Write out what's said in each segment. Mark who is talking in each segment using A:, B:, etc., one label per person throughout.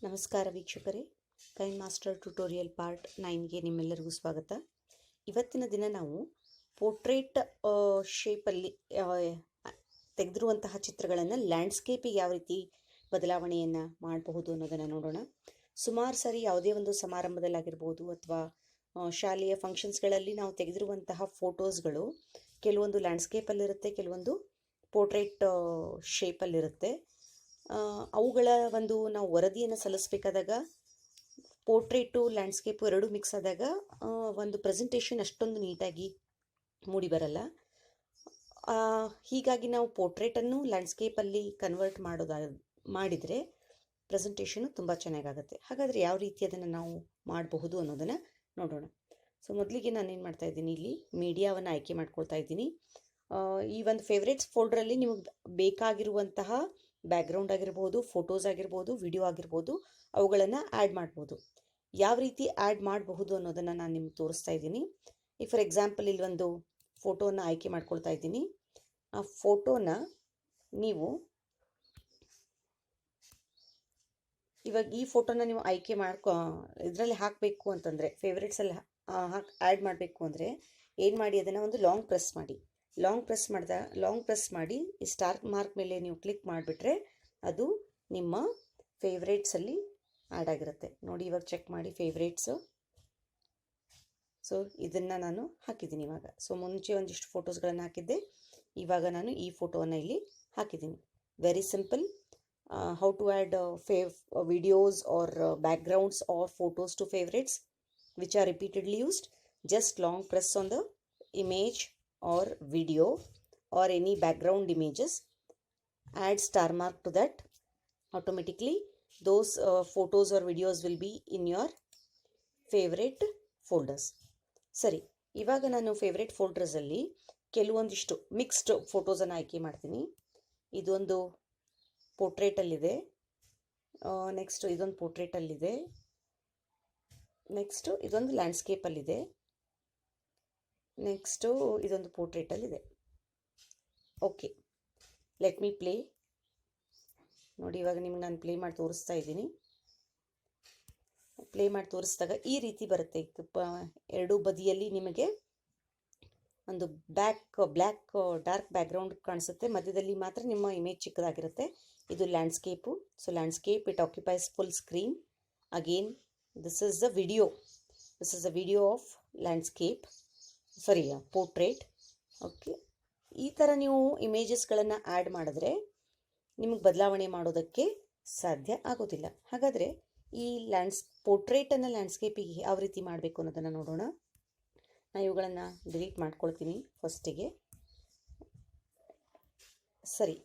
A: ನಮಸ್ಕಾರ ವೀಕ್ಷಕರೇ, ಕೈನ್ master tutorial part 9ಗೆ ನಿಮ್ಮೆಲ್ಲರಿಗೂ ಸ್ವಾಗತ. ಇವತ್ತಿನ ದಿನ ನಾವು ಪೋರ್ಟ್ರೇಟ್ ಶೇಪಲ್ಲಿ ತೆಗೆದಿರುವಂತಹ ಚಿತ್ರಗಳನ್ನು ಲ್ಯಾಂಡ್ಸ್ಕೇಪಿಗೆ ಯಾವ ರೀತಿ ಬದಲಾವಣೆಯನ್ನು ಮಾಡಬಹುದು ಅನ್ನೋದನ್ನು ನೋಡೋಣ. ಸುಮಾರು ಸಾರಿ ಯಾವುದೇ ಒಂದು ಸಮಾರಂಭದಲ್ಲಾಗಿರ್ಬೋದು ಅಥವಾ ಶಾಲೆಯ ಫಂಕ್ಷನ್ಸ್ಗಳಲ್ಲಿ ನಾವು ತೆಗೆದಿರುವಂತಹ ಫೋಟೋಸ್ಗಳು ಕೆಲವೊಂದು ಲ್ಯಾಂಡ್ಸ್ಕೇಪಲ್ಲಿರುತ್ತೆ, ಕೆಲವೊಂದು ಪೋರ್ಟ್ರೇಟ್ ಶೇಪಲ್ಲಿರುತ್ತೆ. ಅವುಗಳ ಒಂದು ನಾವು ವರದಿಯನ್ನು ಸಲ್ಲಿಸಬೇಕಾದಾಗ ಪೋರ್ಟ್ರೇಟು ಲ್ಯಾಂಡ್ಸ್ಕೇಪು ಎರಡೂ ಮಿಕ್ಸ್ ಆದಾಗ ಒಂದು ಪ್ರೆಸೆಂಟೇಷನ್ ಅಷ್ಟೊಂದು ನೀಟಾಗಿ ಮೂಡಿ ಬರಲ್ಲ. ಹೀಗಾಗಿ ನಾವು ಪೋರ್ಟ್ರೇಟನ್ನು ಲ್ಯಾಂಡ್ಸ್ಕೇಪಲ್ಲಿ ಕನ್ವರ್ಟ್ ಮಾಡಿದರೆ ಪ್ರೆಸೆಂಟೇಷನು ತುಂಬ ಚೆನ್ನಾಗಾಗುತ್ತೆ. ಹಾಗಾದರೆ ಯಾವ ರೀತಿ ಅದನ್ನು ನಾವು ಮಾಡಬಹುದು ಅನ್ನೋದನ್ನು ನೋಡೋಣ. ಸೊ ಮೊದಲಿಗೆ ನಾನೇನು ಮಾಡ್ತಾ ಇದ್ದೀನಿ, ಇಲ್ಲಿ ಮೀಡಿಯಾವನ್ನು ಆಯ್ಕೆ ಮಾಡ್ಕೊಳ್ತಾ ಇದ್ದೀನಿ. ಈ ಒಂದು ಫೇವ್ರೇಟ್ಸ್ ಫೋಲ್ಡ್ರಲ್ಲಿ ನಿಮಗೆ ಬೇಕಾಗಿರುವಂತಹ ಬ್ಯಾಕ್ಗ್ರೌಂಡ್ ಆಗಿರ್ಬೋದು, ಫೋಟೋಸ್ ಆಗಿರ್ಬೋದು, ವಿಡಿಯೋ ಆಗಿರ್ಬೋದು, ಅವುಗಳನ್ನು ಆ್ಯಡ್ ಮಾಡ್ಬೋದು. ಯಾವ ರೀತಿ ಆ್ಯಡ್ ಮಾಡಬಹುದು ಅನ್ನೋದನ್ನು ನಾನು ನಿಮ್ಗೆ ತೋರಿಸ್ತಾ ಇದ್ದೀನಿ. ಈ ಫಾರ್ ಎಕ್ಸಾಂಪಲ್ ಇಲ್ಲಿ ಒಂದು ಫೋಟೋನ ಆಯ್ಕೆ ಮಾಡ್ಕೊಳ್ತಾ ಇದ್ದೀನಿ. ಆ ಫೋಟೋನ ನೀವು ಇವಾಗ ಈ ಫೋಟೋನ ನೀವು ಆಯ್ಕೆ ಇದರಲ್ಲಿ ಹಾಕಬೇಕು ಅಂತಂದರೆ, ಫೇವ್ರೇಟ್ಸಲ್ಲಿ ಆ್ಯಡ್ ಮಾಡಬೇಕು ಅಂದರೆ ಏನು ಮಾಡಿ, ಅದನ್ನು ಒಂದು ಲಾಂಗ್ ಪ್ರೆಸ್ ಮಾಡಿ ಈ ಸ್ಟಾರ್ ಮಾರ್ಕ್ ಮೇಲೆ ನೀವು ಕ್ಲಿಕ್ ಮಾಡಿಬಿಟ್ರೆ ಅದು ನಿಮ್ಮ ಫೇವ್ರೇಟ್ಸಲ್ಲಿ ಆ್ಯಡ್ ಆಗಿರುತ್ತೆ. ನೋಡಿ, ಇವಾಗ ಚೆಕ್ ಮಾಡಿ ಫೇವ್ರೇಟ್ಸು. ಸೊ ಇದನ್ನು ನಾನು ಹಾಕಿದ್ದೀನಿ ಇವಾಗ. ಸೊ ಮುಂಚೆ ಒಂದಿಷ್ಟು ಫೋಟೋಸ್ಗಳನ್ನು ಹಾಕಿದ್ದೆ, ಇವಾಗ ನಾನು ಈ ಫೋಟೋವನ್ನು ಇಲ್ಲಿ ಹಾಕಿದ್ದೀನಿ. Very simple. How to add videos or backgrounds or photos to favourites which are repeatedly used. Just long press on the image or video or any background images, add star mark to that. Automatically those photos or videos will be in your favorite folders. ಸರಿ, ಇವಾಗ ನಾನು favourite ಫೋಲ್ಡರ್ಸಲ್ಲಿ ಕೆಲವೊಂದಿಷ್ಟು mixed ಫೋಟೋಸನ್ನು ಆಯ್ಕೆ ಮಾಡ್ತೀನಿ. ಇದೊಂದು ಪೋರ್ಟ್ರೇಟಲ್ಲಿದೆ, next ಇದೊಂದು ಪೋರ್ಟ್ರೇಟಲ್ಲಿದೆ, next ಇದೊಂದು ಲ್ಯಾಂಡ್ಸ್ಕೇಪಲ್ಲಿದೆ, ನೆಕ್ಸ್ಟು ಇದೊಂದು ಪೋರ್ಟ್ರೇಟಲ್ಲಿದೆ. Okay, let me play. ನೋಡಿ, ಇವಾಗ ನಿಮ್ಗೆ ನಾನು ಪ್ಲೇ ಮಾಡಿ ತೋರಿಸ್ತಾ ಇದ್ದೀನಿ. ಪ್ಲೇ ಮಾಡಿ ತೋರಿಸಿದಾಗ ಈ ರೀತಿ ಬರುತ್ತೆ. ಎರಡೂ ಬದಿಯಲ್ಲಿ ನಿಮಗೆ ಒಂದು ಬ್ಲ್ಯಾಕ್ ಡಾರ್ಕ್ ಬ್ಯಾಕ್ಗ್ರೌಂಡ್ ಕಾಣಿಸುತ್ತೆ, ಮಧ್ಯದಲ್ಲಿ ಮಾತ್ರ ನಿಮ್ಮ ಇಮೇಜ್ ಚಿಕ್ಕದಾಗಿರುತ್ತೆ. ಇದು landscape. So landscape, it occupies full screen. Again this is the video of landscape, portrait. Okay, ಈ ಥರ ನೀವು ಇಮೇಜಸ್ಗಳನ್ನು ಆ್ಯಡ್ ಮಾಡಿದ್ರೆ ನಿಮಗೆ ಬದಲಾವಣೆ ಮಾಡೋದಕ್ಕೆ ಸಾಧ್ಯ ಆಗೋದಿಲ್ಲ. ಹಾಗಾದರೆ ಈ ಪೋರ್ಟ್ರೇಟನ್ನು ಲ್ಯಾಂಡ್ಸ್ಕೇಪಿಗೆ ಯಾವ ರೀತಿ ಮಾಡಬೇಕು ಅನ್ನೋದನ್ನು ನೋಡೋಣ. ನಾನು ಇವುಗಳನ್ನು ಡಿಲೀಟ್ ಮಾಡ್ಕೊಳ್ತೀನಿ ಫಸ್ಟಿಗೆ. ಸರಿ,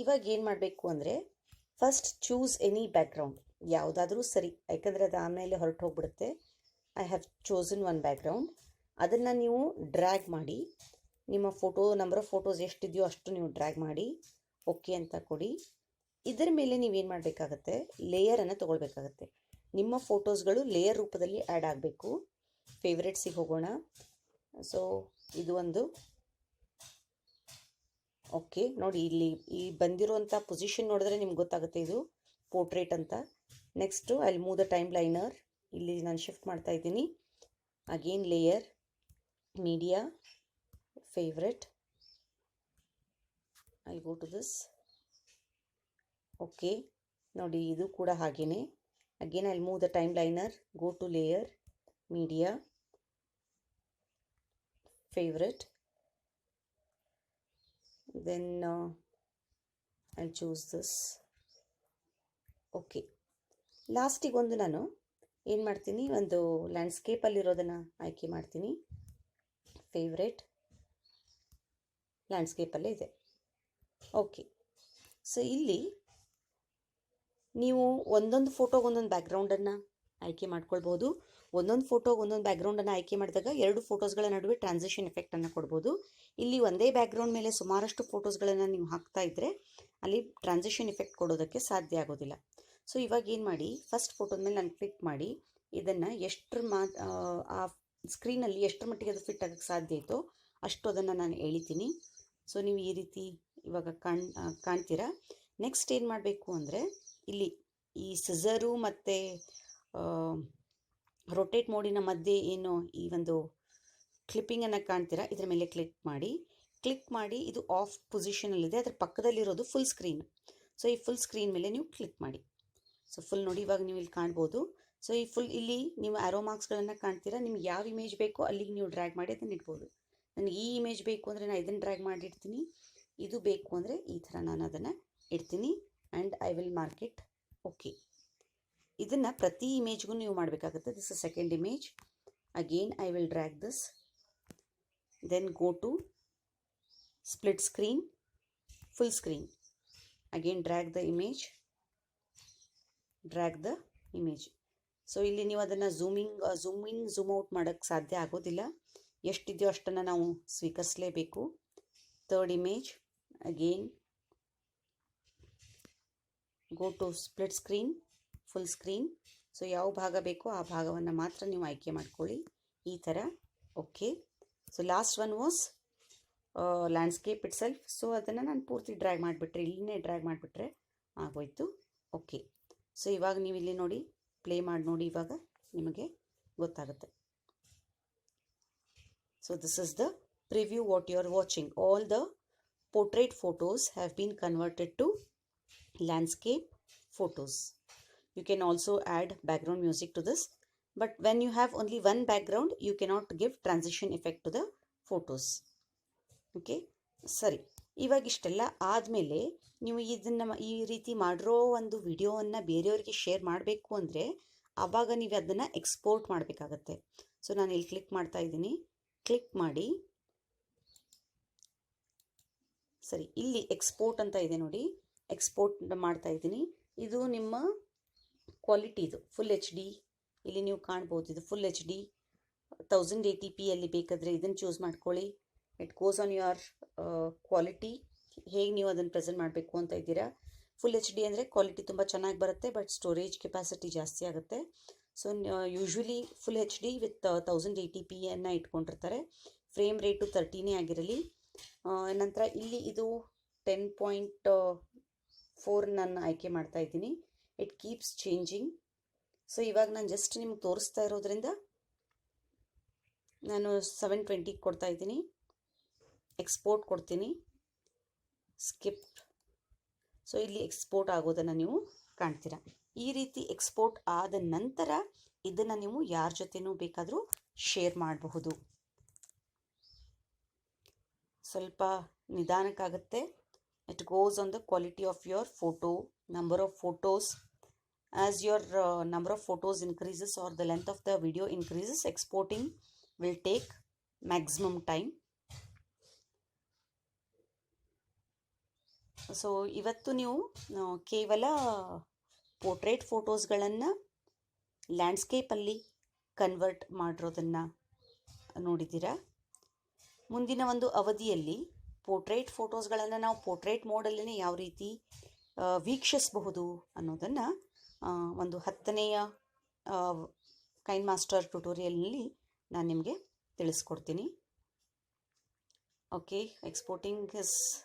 A: ಇವಾಗ ಏನು ಮಾಡಬೇಕು ಅಂದರೆ, ಫಸ್ಟ್ ಚೂಸ್ ಎನಿ ಬ್ಯಾಕ್ಗ್ರೌಂಡ್, ಯಾವುದಾದ್ರೂ ಸರಿ, ಯಾಕಂದರೆ ಅದು ಆಮೇಲೆ ಹೊರಟು ಹೋಗ್ಬಿಡುತ್ತೆ. I have chosen one background. ಅದನ್ನು ನೀವು ಡ್ರ್ಯಾಗ್ ಮಾಡಿ, ನಿಮ್ಮ ನಂಬರ್ ಆಫ್ ಫೋಟೋಸ್ ಎಷ್ಟಿದೆಯೋ ಅಷ್ಟು ನೀವು ಡ್ರ್ಯಾಗ್ ಮಾಡಿ ಓಕೆ ಅಂತ ಕೊಡಿ. ಇದರ ಮೇಲೆ ನೀವೇನು ಮಾಡಬೇಕಾಗತ್ತೆ, ಲೇಯರನ್ನು ತೊಗೊಳ್ಬೇಕಾಗತ್ತೆ. ನಿಮ್ಮ ಫೋಟೋಸ್ಗಳು ಲೇಯರ್ ರೂಪದಲ್ಲಿ ಆ್ಯಡ್ ಆಗಬೇಕು. ಫೇವ್ರೇಟ್ಸಿಗೆ ಹೋಗೋಣ. ಸೊ ಇದು ಒಂದು. ಓಕೆ, ನೋಡಿ, ಇಲ್ಲಿ ಈ ಬಂದಿರುವಂಥ ಪೊಸಿಷನ್ ನೋಡಿದ್ರೆ ನಿಮ್ಗೆ ಗೊತ್ತಾಗುತ್ತೆ ಇದು ಪೋರ್ಟ್ರೇಟ್ ಅಂತ. ನೆಕ್ಸ್ಟು ಅಲ್ಲಿ ಮೂವ್ ದ ಟೈಮ್ ಲೈನರ್, ಇಲ್ಲಿ ನಾನು ಶಿಫ್ಟ್ ಮಾಡ್ತಾ ಇದ್ದೀನಿ. Again layer, media, favorite. I'll go to this. Okay, ನೋಡಿ, ಇದು ಕೂಡ ಹಾಗೇನೆ. Again I'll move the timeliner, go to layer, media, favorite, then I'll choose this. Okay, ಲಾಸ್ಟಿಗೆ ಒಂದು ನಾನು ಏನು ಮಾಡ್ತೀನಿ, ಒಂದು ಲ್ಯಾಂಡ್ಸ್ಕೇಪಲ್ಲಿರೋದನ್ನು ಆಯ್ಕೆ ಮಾಡ್ತೀನಿ. ಫೇವ್ರೇಟ್ ಲ್ಯಾಂಡ್ಸ್ಕೇಪಲ್ಲೇ ಇದೆ. ಓಕೆ, ಸೊ ಇಲ್ಲಿ ನೀವು ಒಂದೊಂದು ಫೋಟೋಗೆ ಒಂದೊಂದು ಬ್ಯಾಕ್ಗ್ರೌಂಡನ್ನು ಆಯ್ಕೆ ಮಾಡ್ಕೊಳ್ಬೋದು. ಒಂದೊಂದು ಫೋಟೋಗೆ ಒಂದೊಂದು ಬ್ಯಾಕ್ಗ್ರೌಂಡನ್ನು ಆಯ್ಕೆ ಮಾಡಿದಾಗ ಎರಡು ಫೋಟೋಸ್ಗಳ ನಡುವೆ ಟ್ರಾನ್ಸಿಷನ್ ಎಫೆಕ್ಟನ್ನು ಕೊಡ್ಬೋದು. ಇಲ್ಲಿ ಒಂದೇ ಬ್ಯಾಕ್ಗ್ರೌಂಡ್ ಮೇಲೆ ಸುಮಾರಷ್ಟು ಫೋಟೋಸ್ಗಳನ್ನು ನೀವು ಹಾಕ್ತಾ ಇದ್ದರೆ ಅಲ್ಲಿ ಟ್ರಾನ್ಸಿಷನ್ ಎಫೆಕ್ಟ್ ಕೊಡೋದಕ್ಕೆ ಸಾಧ್ಯ ಆಗೋದಿಲ್ಲ. ಸೊ ಇವಾಗ ಏನು ಮಾಡಿ, ಫಸ್ಟ್ ಫೋಟೋದ ಮೇಲೆ ನಾನು ಕ್ಲಿಕ್ ಮಾಡಿ ಇದನ್ನು ಆ ಸ್ಕ್ರೀನಲ್ಲಿ ಎಷ್ಟರ ಮಟ್ಟಿಗೆ ಅದು ಫಿಟ್ ಆಗೋಕ್ಕೆ ಸಾಧ್ಯ ಇತ್ತೋ ಅಷ್ಟು ಅದನ್ನು ನಾನು ಎಳಿತೀನಿ. ಸೊ ನೀವು ಈ ರೀತಿ ಇವಾಗ ಕಾಣ್ತೀರಾ. ನೆಕ್ಸ್ಟ್ ಏನು ಮಾಡಬೇಕು ಅಂದರೆ, ಇಲ್ಲಿ ಈ ಸಿಸರು ಮತ್ತು ರೊಟೇಟ್ ಮೋಡಿನ ಮಧ್ಯೆ ಏನು ಈ ಒಂದು ಕ್ಲಿಪ್ಪಿಂಗನ್ನು ಕಾಣ್ತೀರಾ, ಇದರ ಮೇಲೆ ಕ್ಲಿಕ್ ಮಾಡಿ ಇದು ಆಫ್ ಪೊಸಿಷನಲ್ಲಿದೆ, ಅದರ ಪಕ್ಕದಲ್ಲಿರೋದು ಫುಲ್ ಸ್ಕ್ರೀನ್. ಸೊ ಈ ಫುಲ್ ಸ್ಕ್ರೀನ್ ಮೇಲೆ ನೀವು ಕ್ಲಿಕ್ ಮಾಡಿ. ಸೊ ಫುಲ್ ನೋಡಿ, ಇವಾಗ ನೀವು ಇಲ್ಲಿ ಕಾಣ್ಬೋದು. ಸೊ ಈ ಫುಲ್ ಇಲ್ಲಿ ನೀವು ಆರೋ ಮಾರ್ಕ್ಸ್ಗಳನ್ನು ಕಾಣ್ತೀರಾ. ನಿಮ್ಗೆ ಯಾವ ಇಮೇಜ್ ಬೇಕೋ ಅಲ್ಲಿಗೆ ನೀವು ಡ್ರ್ಯಾಗ್ ಮಾಡಿ ಅದನ್ನು ಇಡ್ಬೋದು. ನನಗೆ ಈ ಇಮೇಜ್ ಬೇಕು ಅಂದರೆ ನಾನು ಇದನ್ನು ಡ್ರ್ಯಾಗ್ ಮಾಡಿಡ್ತೀನಿ, ಇದು ಬೇಕು ಅಂದರೆ ಈ ಥರ ನಾನು ಅದನ್ನು ಇಡ್ತೀನಿ. And I will mark it okay. ಇದನ್ನು ಪ್ರತಿ ಇಮೇಜ್ಗೂ ನೀವು ಮಾಡಬೇಕಾಗುತ್ತೆ. This is second image. Again I will drag this, then go to split screen, full screen. Again drag the image. So ಇಲ್ಲಿ ನೀವು ಅದನ್ನು ಝೂಮ್ ಇನ್ ಝೂಮ್ ಔಟ್ ಮಾಡೋಕ್ಕೆ ಸಾಧ್ಯ ಆಗೋದಿಲ್ಲ. ಎಷ್ಟಿದೆಯೋ ಅಷ್ಟನ್ನು ನಾವು ಸ್ವೀಕರಿಸಲೇಬೇಕು. Third image, again go to split screen, full screen. So ಯಾವ ಭಾಗ ಬೇಕೋ ಆ ಭಾಗವನ್ನು ಮಾತ್ರ ನೀವು ಆಯ್ಕೆ ಮಾಡ್ಕೊಳ್ಳಿ ಈ ಥರ. Okay. So last one was landscape it self. So ಅದನ್ನು ನಾನು ಪೂರ್ತಿ ಡ್ರ್ಯಾಗ್ ಮಾಡಿಬಿಟ್ರೆ, ಇಲ್ಲಿನೇ ಡ್ರ್ಯಾಗ್ ಮಾಡಿಬಿಟ್ರೆ ಆಗೋಯ್ತು. ಓಕೆ. ಸೊ ಇವಾಗ ನೀವು ಇಲ್ಲಿ ನೋಡಿ, ಪ್ಲೇ ಮಾಡಿ ನೋಡಿ, ಇವಾಗ ನಿಮಗೆ ಗೊತ್ತಾಗುತ್ತೆ. So this is the preview what you are watching. All the portrait photos have been converted to landscape photos. You can also add background music to this, but when you have only one background, you cannot give transition effect to the photos. Okay, ಸರಿ. ಇವಾಗ ಇಷ್ಟೆಲ್ಲ ಆದಮೇಲೆ ನೀವು ಇದನ್ನು ಈ ರೀತಿ ಮಾಡಿರೋ ಒಂದು ವಿಡಿಯೋವನ್ನು ಬೇರೆಯವರಿಗೆ ಶೇರ್ ಮಾಡಬೇಕು ಅಂದರೆ ಆವಾಗ ನೀವು ಅದನ್ನು ಎಕ್ಸ್ಪೋರ್ಟ್ ಮಾಡಬೇಕಾಗತ್ತೆ. ಸೊ ನಾನು ಇಲ್ಲಿ ಕ್ಲಿಕ್ ಮಾಡ್ತಾ ಇದ್ದೀನಿ. ಕ್ಲಿಕ್ ಮಾಡಿ, ಸರಿ, ಇಲ್ಲಿ ಎಕ್ಸ್ಪೋರ್ಟ್ ಅಂತ ಇದೆ ನೋಡಿ, ಎಕ್ಸ್ಪೋರ್ಟ್ ಮಾಡ್ತಾ ಇದ್ದೀನಿ. ಇದು ನಿಮ್ಮ ಕ್ವಾಲಿಟಿ, ಇದು ಫುಲ್ HD. ಇಲ್ಲಿ ನೀವು ಕಾಣ್ಬೋದು, ಇದು ಫುಲ್ HD 1080p ಅಲ್ಲಿ ಬೇಕಾದರೆ ಇದನ್ನು ಚೂಸ್ ಮಾಡ್ಕೊಳ್ಳಿ. It goes on your quality, ಹೇಗೆ ನೀವು ಅದನ್ನು ಪ್ರೆಸೆಂಟ್ ಮಾಡಬೇಕು ಅಂತ ಇದ್ದೀರಾ. ಫುಲ್ HD ಅಂದರೆ ಕ್ವಾಲಿಟಿ ತುಂಬ ಚೆನ್ನಾಗಿ ಬರುತ್ತೆ, ಬಟ್ ಸ್ಟೋರೇಜ್ ಕೆಪಾಸಿಟಿ ಜಾಸ್ತಿ ಆಗುತ್ತೆ. So usually full HD with 1080pಯನ್ನು ಇಟ್ಕೊಂಡಿರ್ತಾರೆ. ಫ್ರೇಮ್ ರೇಟು 30 ಆಗಿರಲಿ. ನಂತರ ಇಲ್ಲಿ ಇದು 10.4 ನಾನು ಆಯ್ಕೆ ಮಾಡ್ತಾ ಇದ್ದೀನಿ. It keeps changing. ಸೊ ಇವಾಗ ನಾನು ಜಸ್ಟ್ ನಿಮ್ಗೆ ತೋರಿಸ್ತಾ ಇರೋದ್ರಿಂದ ನಾನು 720 ಕೊಡ್ತಾ ಇದ್ದೀನಿ. ಎಕ್ಸ್ಪೋರ್ಟ್ ಕೊಡ್ತೀನಿ, ಸ್ಕಿಪ್. ಸೊ ಇಲ್ಲಿ ಎಕ್ಸ್ಪೋರ್ಟ್ ಆಗೋದನ್ನು ನೀವು ಕಾಣ್ತೀರಾ. ಈ ರೀತಿ ಎಕ್ಸ್ಪೋರ್ಟ್ ಆದ ನಂತರ ಇದನ್ನು ನೀವು ಯಾರ ಜೊತೆನೂ ಬೇಕಾದರೂ ಶೇರ್ ಮಾಡಬಹುದು. ಸ್ವಲ್ಪ ನಿಧಾನಕ್ಕಾಗುತ್ತೆ. It goes on the quality of your photo, number of photos. As your number of photos increases or the length of the video increases, exporting will take maximum time. So ಇವತ್ತು ನೀವು ಕೇವಲ portrait ಫೋಟೋಸ್ಗಳನ್ನು ಲ್ಯಾಂಡ್ಸ್ಕೇಪಲ್ಲಿ convert ಮಾಡಿರೋದನ್ನು ನೋಡಿದ್ದೀರಾ. ಮುಂದಿನ ಒಂದು ಅವಧಿಯಲ್ಲಿ portrait ಫೋಟೋಸ್ಗಳನ್ನು ನಾವು portrait ಮೋಡಲ್ಲೇ ಯಾವ ರೀತಿ ವೀಕ್ಷಿಸಬಹುದು ಅನ್ನೋದನ್ನು ಒಂದು 10ನೆಯ ಕೈನ್ಮಾಸ್ಟರ್ ಟ್ಯುಟೋರಿಯಲ್ನಲ್ಲಿ ನಾನು ನಿಮಗೆ ತಿಳಿಸ್ಕೊಡ್ತೀನಿ. Okay, exporting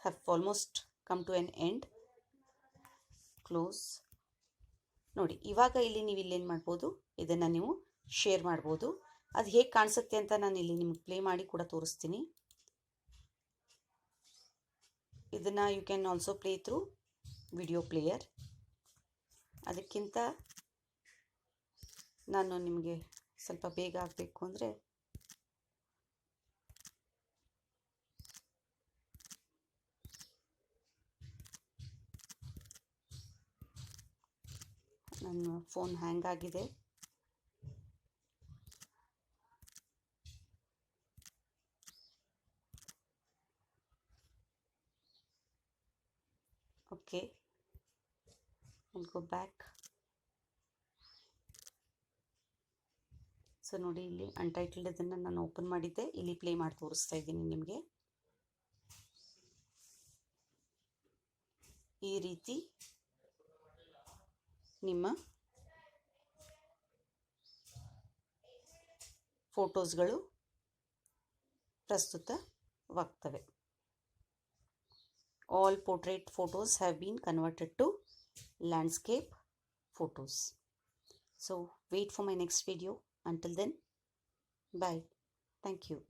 A: have almost come to an end. Close. ನೋಡಿ, ಇವಾಗ ಇಲ್ಲಿ ನೀವು ಇಲ್ಲೇನು ಮಾಡ್ಬೋದು, ಇದನ್ನು ನೀವು ಶೇರ್ ಮಾಡ್ಬೋದು. ಅದು ಹೇಗೆ ಕಾಣಿಸುತ್ತೆ ಅಂತ ನಾನು ಇಲ್ಲಿ ನಿಮ್ಗೆ ಪ್ಲೇ ಮಾಡಿ ಕೂಡ ತೋರಿಸ್ತೀನಿ. ಇದನ್ನು you can also play through video player. ಅದಕ್ಕಿಂತ ನಾನು ನಿಮಗೆ ಸ್ವಲ್ಪ ಬೇಗ ಆಗಬೇಕು ಅಂದರೆ ನನ್ನ ಫೋನ್ ಹ್ಯಾಂಗ್ ಆಗಿದೆ. Okay, I'll go back. So ನೋಡಿ, ಇಲ್ಲಿ ಅನ್ಟೈಟಲ್ಡ್ ಇದನ್ನು ನಾನು ಓಪನ್ ಮಾಡಿದ್ದೆ, ಇಲ್ಲಿ ಪ್ಲೇ ಮಾಡಿ ತೋರಿಸ್ತಾ ಇದ್ದೀನಿ ನಿಮಗೆ. ಈ ರೀತಿ ನಿಮ್ಮ ಫೋಟೋಸ್ಗಳು ಪ್ರಸ್ತುತವಾಗ್ತವೆ. All portrait photos have been converted to landscape photos. So wait for my next video. Until then, bye. Thank you.